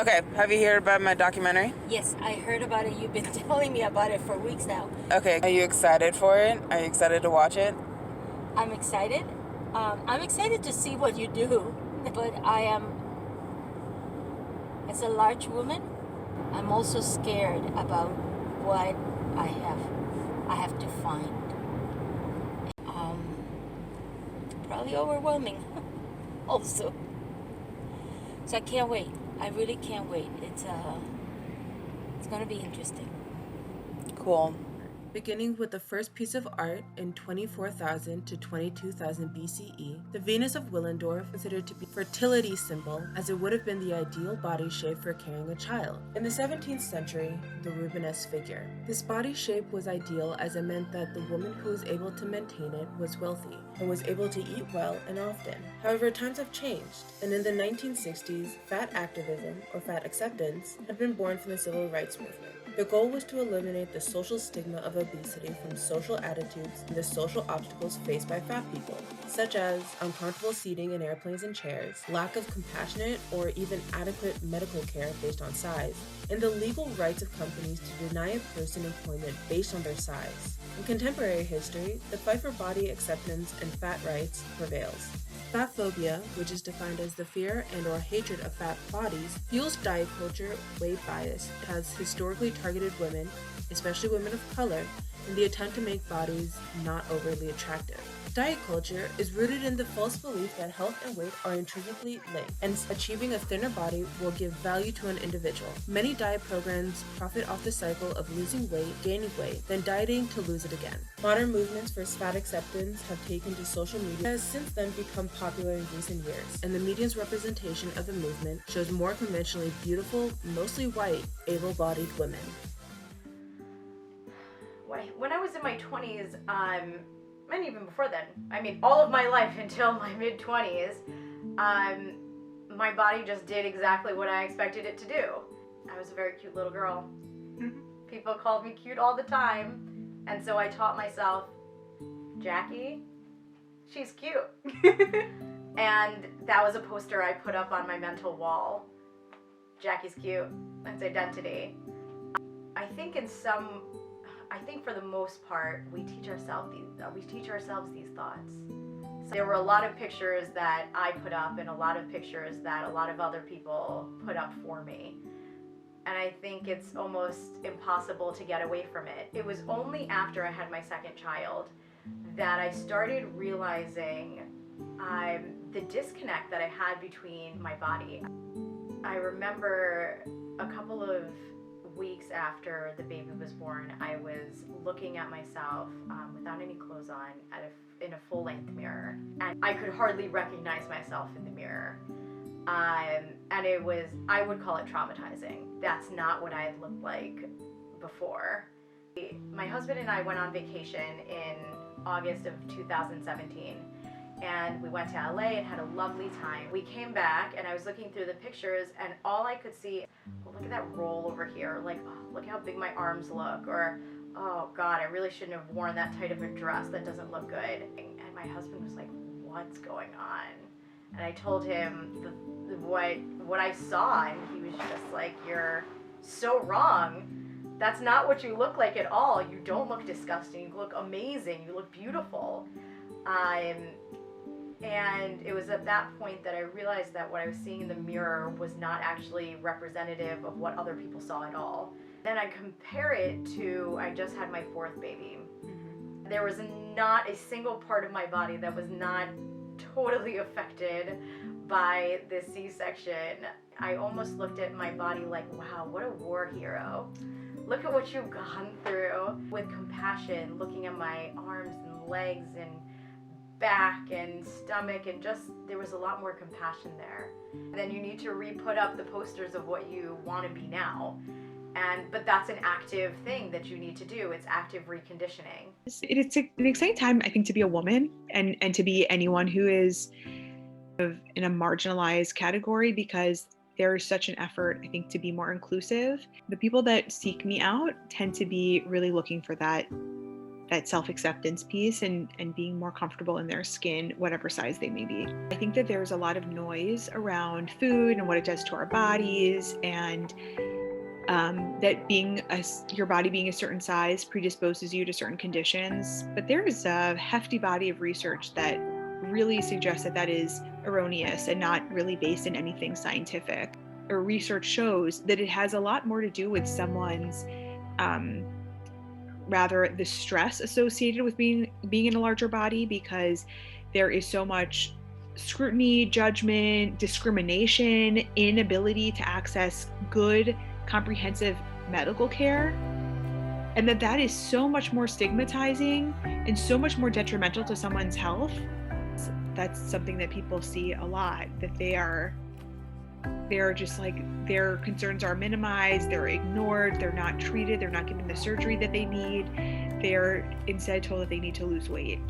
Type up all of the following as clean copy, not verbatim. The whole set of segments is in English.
Okay, have you heard about my documentary? Yes, I heard about it. You've been telling me about it for weeks now. Okay, are you excited for it? Are you excited to watch it? I'm excited. I'm excited to see what you do, but as a large woman, I'm also scared about what I have to find. Probably overwhelming, also. So I can't wait. I really can't wait. It's gonna be interesting. Cool. Beginning with the first piece of art in 24,000 to 22,000 BCE, the Venus of Willendorf was considered to be a fertility symbol, as it would have been the ideal body shape for carrying a child. In the 17th century, the Rubenesque figure. This body shape was ideal as it meant that the woman who was able to maintain it was wealthy and was able to eat well and often. However, times have changed, and in the 1960s, fat activism, or fat acceptance, had been born from the civil rights movement. The goal was to eliminate the social stigma of obesity from social attitudes and the social obstacles faced by fat people, such as uncomfortable seating in airplanes and chairs, lack of compassionate or even adequate medical care based on size, and the legal rights of companies to deny a person employment based on their size. In contemporary history, the fight for body acceptance and fat rights prevails. Fat phobia, which is defined as the fear and or hatred of fat bodies, fuels diet culture. Weight bias has historically targeted women, especially women of color, in the attempt to make bodies not overly attractive. Diet culture is rooted in the false belief that health and weight are intrinsically linked, and achieving a thinner body will give value to an individual. Many diet programs profit off the cycle of losing weight, gaining weight, then dieting to lose it again. Modern movements for fat acceptance have taken to social media, has since then become popular in recent years, and the media's representation of the movement shows more conventionally beautiful, mostly white, able-bodied women. When I was in my 20s, and even before then, I mean, all of my life until my mid 20s, my body just did exactly what I expected it to do. I was a very cute little girl. People called me cute all the time, and so I taught myself, Jackie, she's cute. And that was a poster I put up on my mental wall. Jackie's cute. That's identity. I think for the most part, we teach ourselves these thoughts. So there were a lot of pictures that I put up and a lot of pictures that a lot of other people put up for me. And I think it's almost impossible to get away from it. It was only after I had my second child that I started realizing the disconnect that I had between my body. I remember a couple of weeks after the baby was born, I was looking at myself without any clothes on in a full-length mirror, and I could hardly recognize myself in the mirror. And it was, I would call it traumatizing. That's not what I had looked like before. My husband and I went on vacation in August of 2017, and we went to LA and had a lovely time. We came back and I was looking through the pictures, and all I could see, oh, look at that roll over here, like, oh, look how big my arms look, or oh God, I really shouldn't have worn that tight of a dress, that doesn't look good. And my husband was like, what's going on? And I told him what I saw, and he was just like, you're so wrong. That's not what you look like at all. You don't look disgusting. You look amazing. You look beautiful. And it was at that point that I realized that what I was seeing in the mirror was not actually representative of what other people saw at all. Then I compare it to, I just had my fourth baby. There was not a single part of my body that was not totally affected by this C-section. I almost looked at my body like, wow, what a war hero. Look at what you've gone through. With compassion, looking at my arms and legs and back and stomach, and just, there was a lot more compassion there. And then you need to re-put up the posters of what you want to be now. But that's an active thing that you need to do. It's active reconditioning. It's an exciting time, I think, to be a woman and to be anyone who is in a marginalized category, because there is such an effort, I think, to be more inclusive. The people that seek me out tend to be really looking for that that self-acceptance piece and being more comfortable in their skin, whatever size they may be. I think that there's a lot of noise around food and what it does to our bodies, and that your body being a certain size predisposes you to certain conditions. But there is a hefty body of research that really suggests that that is erroneous and not really based in anything scientific. Or research shows that it has a lot more to do with someone's rather the stress associated with being in a larger body, because there is so much scrutiny, judgment, discrimination, inability to access good, comprehensive medical care, and that is so much more stigmatizing and so much more detrimental to someone's health. That's something that people see a lot, that they're just like, their concerns are minimized, they're ignored, they're not treated, they're not given the surgery that they need, they're instead told that they need to lose weight.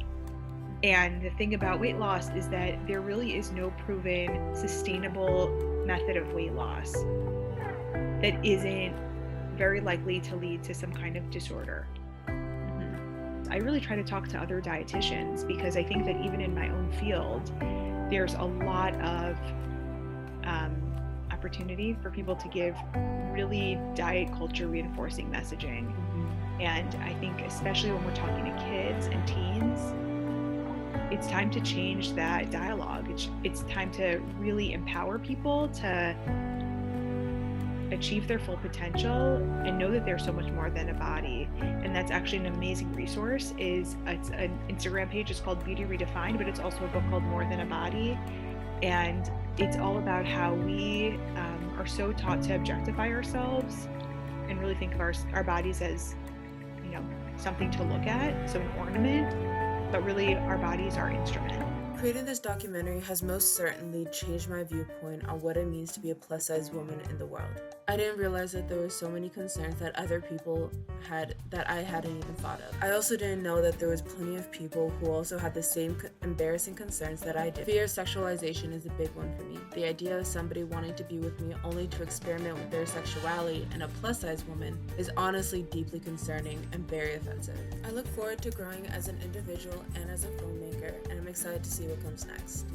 And the thing about weight loss is that there really is no proven sustainable method of weight loss that isn't very likely to lead to some kind of disorder. I really try to talk to other dietitians, because I think that even in my own field, there's a lot of opportunity for people to give really diet culture reinforcing messaging. And I think especially when we're talking to kids and teens, it's time to change that dialogue. It's time to really empower people to achieve their full potential and know that they're so much more than a body. And that's actually an amazing resource. It's an Instagram page, it's called Beauty Redefined, but it's also a book called More Than a Body. And it's all about how we are so taught to objectify ourselves and really think of our bodies as, something to look at, so an ornament, but really our bodies are instruments. Creating this documentary has most certainly changed my viewpoint on what it means to be a plus-size woman in the world. I didn't realize that there were so many concerns that other people had that I hadn't even thought of. I also didn't know that there was plenty of people who also had the same embarrassing concerns that I did. Fear of sexualization is a big one for me. The idea of somebody wanting to be with me only to experiment with their sexuality and a plus-size woman is honestly deeply concerning and very offensive. I look forward to growing as an individual and as a filmmaker, and I'm excited to see what comes next.